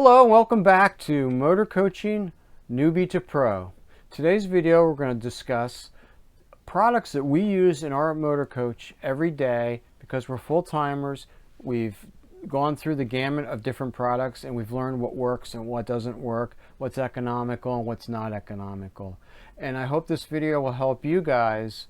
Hello and welcome back to Motor Coaching Newbie to Pro. Today's video we're going to discuss products that we use in our motor coach every day because we're full-timers. We've gone through the gamut of different products and we've learned what works and what doesn't work, what's economical and what's not economical. And I hope this video will help you guys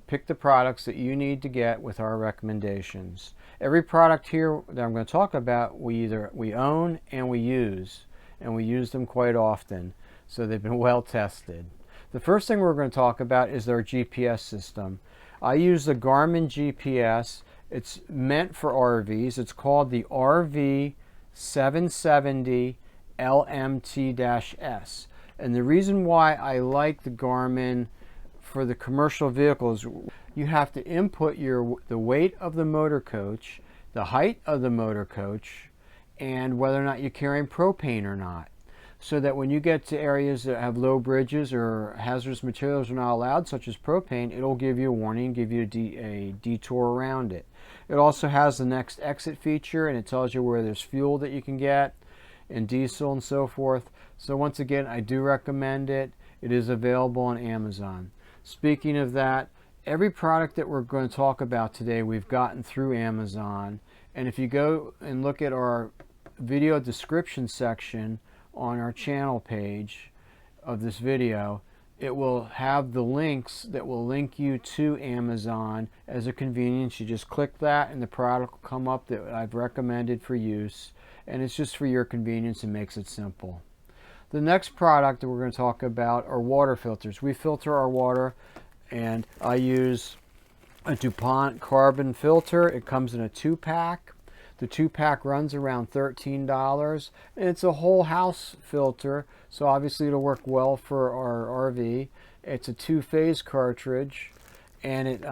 pick the products that you need to get with our recommendations. Every product here that I'm going to talk about we own and we use them quite often, so they've been well tested. The first thing we're going to talk about is our GPS system. I use the Garmin GPS. It's meant for RVs. It's called the RV 770 LMT-S, and the reason why I like the Garmin for the commercial vehicles, you have to input the weight of the motor coach, the height of the motor coach, and whether or not you're carrying propane or not. So that when you get to areas that have low bridges or hazardous materials are not allowed, such as propane, it'll give you a warning, give you a detour around it. It also has the next exit feature, and it tells you where there's fuel that you can get, and diesel and so forth. So once again, I do recommend it. It is available on Amazon. Speaking of that, every product that we're going to talk about today we've gotten through Amazon, and if you go and look at our video description section on our channel page of this video, it will have the links that will link you to Amazon as a convenience. You just click that and the product will come up that I've recommended for use, and it's just for your convenience and makes it simple. The next product that we're going to talk about are water filters. We filter our water, and I use a DuPont carbon filter. It comes in a 2-pack. The 2-pack runs around $13, and it's a whole house filter, so obviously it'll work well for our RV. It's a 2-phase cartridge, and it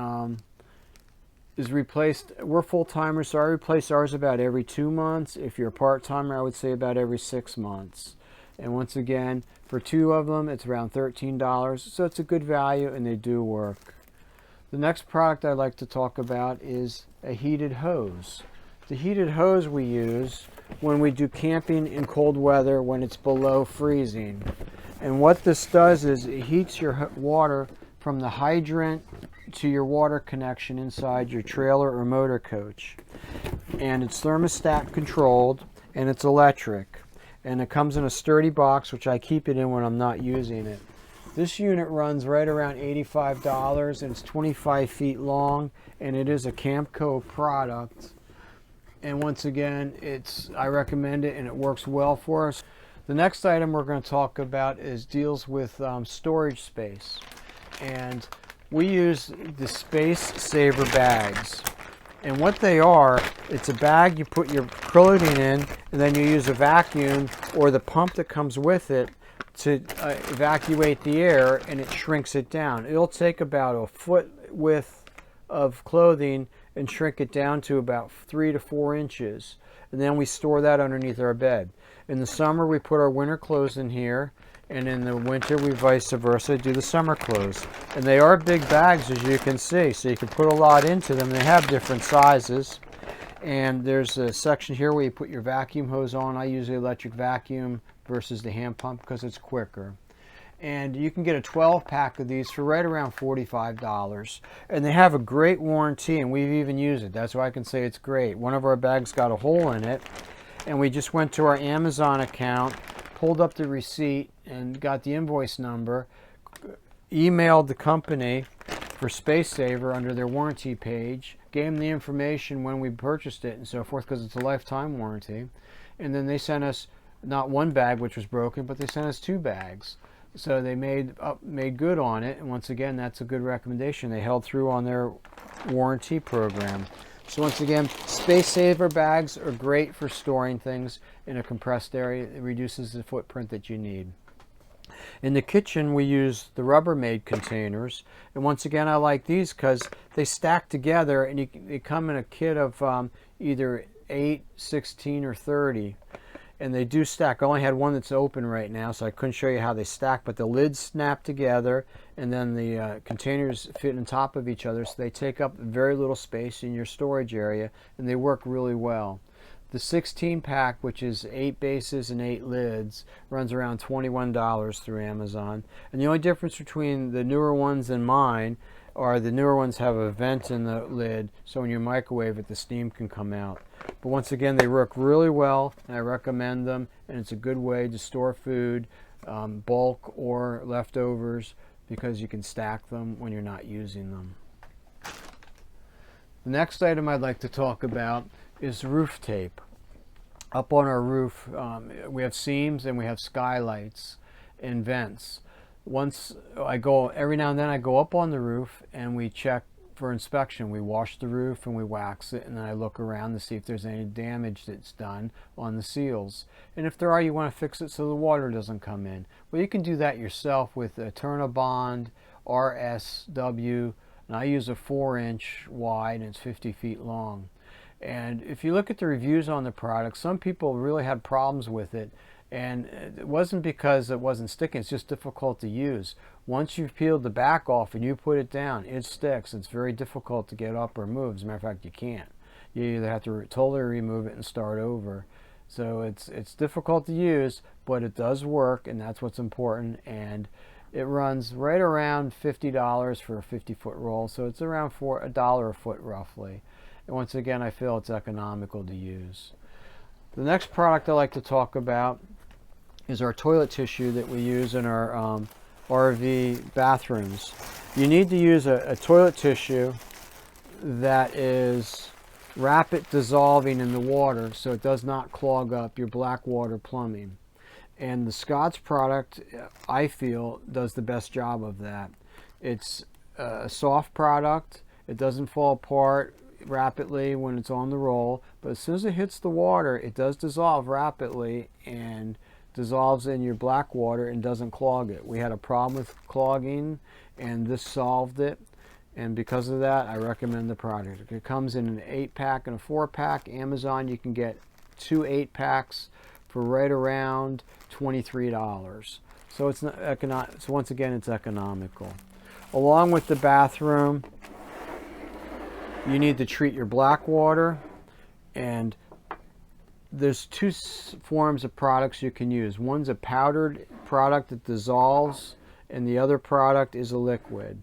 is replaced. We're full-timers, so I replace ours about every 2 months. If you're a part-timer, I would say about every 6 months. And once again, for 2 of them, it's around $13, so it's a good value and they do work. The next product I'd like to talk about is a heated hose. The heated hose we use when we do camping in cold weather when it's below freezing. And what this does is it heats your water from the hydrant to your water connection inside your trailer or motor coach. And it's thermostat controlled and it's electric. And it comes in a sturdy box, which I keep it in when I'm not using it. This unit runs right around $85 and it's 25 feet long, and it is a Camco product. And once again, I recommend it and it works well for us. The next item we're going to talk about deals with storage space. And we use the Space Saver bags. And what they are, it's a bag you put your clothing in, and then you use a vacuum or the pump that comes with it to evacuate the air, and it shrinks it down. It'll take about a foot width of clothing and shrink it down to about 3 to 4 inches. And then we store that underneath our bed. In the summer, we put our winter clothes in here, and in the winter we vice versa do the summer clothes. And they are big bags, as you can see, so you can put a lot into them. They have different sizes, and there's a section here where you put your vacuum hose on. I use the electric vacuum versus the hand pump because it's quicker. And you can get a 12-pack of these for right around $45, and they have a great warranty, and we've even used it. That's why I can say it's great. One of our bags got a hole in it, and we just went to our Amazon account, pulled up the receipt and got the invoice number, emailed the company for Space Saver under their warranty page, gave them the information when we purchased it and so forth because it's a lifetime warranty, and then they sent us not 1 bag which was broken, but they sent us 2 bags. So they made good on it, and once again, that's a good recommendation. They held through on their warranty program. So once again, Space Saver bags are great for storing things in a compressed area. It reduces the footprint that you need. In the kitchen, we use the Rubbermaid containers, and once again, I like these because they stack together, and they come in a kit of either 8, 16, or 30. And they do stack. I only had one that's open right now, so I couldn't show you how they stack, but the lids snap together, and then the containers fit on top of each other, so they take up very little space in your storage area, and they work really well. The 16 pack, which is 8 bases and 8 lids, runs around $21 through Amazon. And the only difference between the newer ones and mine are the newer ones have a vent in the lid, so when you microwave it, the steam can come out. But once again, they work really well, and I recommend them, and it's a good way to store food, bulk or leftovers, because you can stack them when you're not using them. The next item I'd like to talk about is roof tape. Up on our roof, we have seams and we have skylights and vents. Every now and then I go up on the roof and we check for inspection. We wash the roof and we wax it, and then I look around to see if there's any damage that's done on the seals. And if there are, you want to fix it so the water doesn't come in. Well, you can do that yourself with a Turnabond RSW, and I use a 4-inch wide and it's 50 feet long. And if you look at the reviews on the product, some people really had problems with it, and it wasn't because it wasn't sticking, it's just difficult to use. Once you've peeled the back off and you put it down, it sticks. It's very difficult to get up or move. As a matter of fact, you can't. You either have to totally remove it and start over. So it's difficult to use, but it does work, and that's what's important. And it runs right around $50 for a 50-foot roll, so it's around $1 a foot roughly. And once again, I feel it's economical to use. The next product I like to talk about is our toilet tissue that we use in our RV bathrooms. You need to use a toilet tissue that is rapid dissolving in the water, so it does not clog up your black water plumbing. And the Scott's product, I feel, does the best job of that. It's a soft product. It doesn't fall apart rapidly when it's on the roll, but as soon as it hits the water, it does dissolve rapidly and dissolves in your black water and doesn't clog it. We had a problem with clogging, and this solved it, and because of that, I recommend the product. It comes in an 8-pack and a 4-pack. Amazon, you can get 2 8-packs for right around $23. So it's not so once again, it's economical. Along with the bathroom, you need to treat your black water, and there's 2 forms of products you can use. One's a powdered product that dissolves, and the other product is a liquid.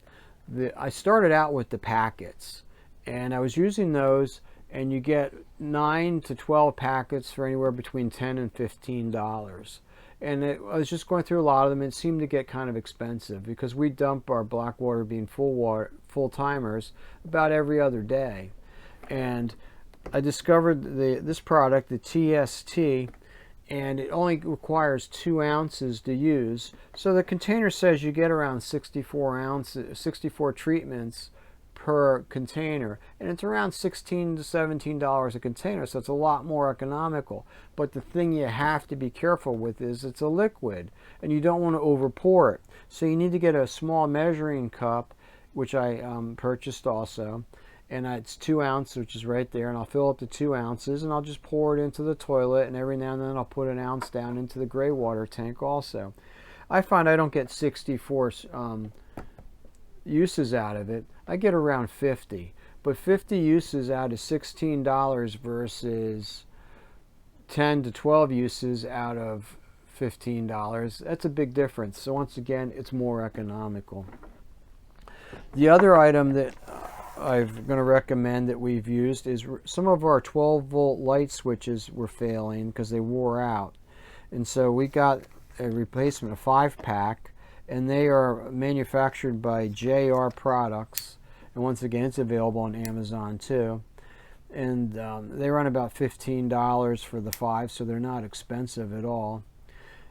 I started out with the packets, and I was using those, and you get 9 to 12 packets for anywhere between $10 and $15. And I was just going through a lot of them, and it seemed to get kind of expensive because we dump our black water, being full timers, about every other day. And I discovered this product, the TST, and it only requires 2 ounces to use. So the container says you get around 64 treatments per container, and it's around $16 to $17 a container, so it's a lot more economical. But the thing you have to be careful with is it's a liquid, and you don't want to over pour it. So you need to get a small measuring cup, which I purchased also, and it's 2 ounces, which is right there, and I'll fill up the 2 ounces, and I'll just pour it into the toilet, and every now and then I'll put an ounce down into the gray water tank also. I find I don't get 64 uses out of it. I get around 50, but 50 uses out of $16 versus 10 to 12 uses out of $15. That's a big difference. So once again, it's more economical. The other item that I'm going to recommend that we've used is some of our 12-volt light switches were failing because they wore out, and so we got a replacement, a 5-pack, and they are manufactured by JR Products, and once again, it's available on Amazon too. And they run about $15 for the 5, so they're not expensive at all.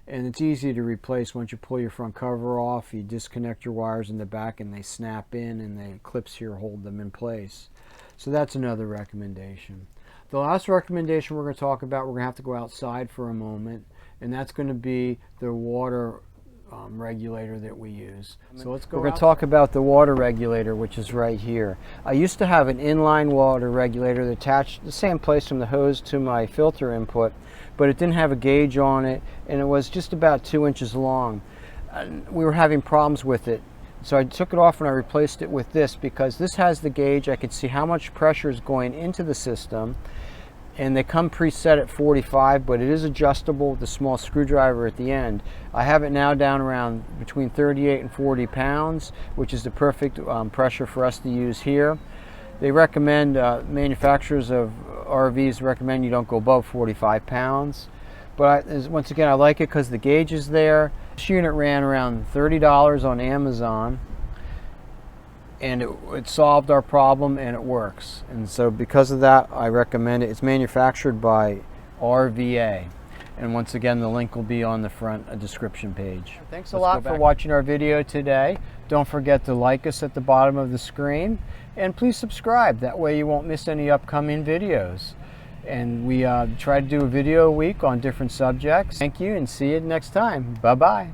And it's easy to replace. Once you pull your front cover off, you disconnect your wires in the back, and they snap in, and the clips here hold them in place. So that's another recommendation. The last recommendation we're going to talk about, we're going to have to go outside for a moment, and that's going to be the water regulator that we use. So let's go. We're going to talk about the water regulator, which is right here. I used to have an inline water regulator that attached the same place from the hose to my filter input, but it didn't have a gauge on it, and it was just about 2 inches long. We were having problems with it, so I took it off and I replaced it with this, because this has the gauge. I could see how much pressure is going into the system, and they come preset at 45, but it is adjustable with a small screwdriver at the end. I have it now down around between 38 and 40 pounds, which is the perfect pressure for us to use here. They recommend, manufacturers of RVs recommend you don't go above 45 pounds. But once again, I like it because the gauge is there. This unit ran around $30 on Amazon, and it solved our problem, and it works. And so because of that, I recommend it. It's manufactured by RVA. And once again, the link will be on the front description page. Thanks a lot for watching our video today. Don't forget to like us at the bottom of the screen, and please subscribe. That way you won't miss any upcoming videos. And we try to do a video a week on different subjects. Thank you, and see you next time. Bye-bye.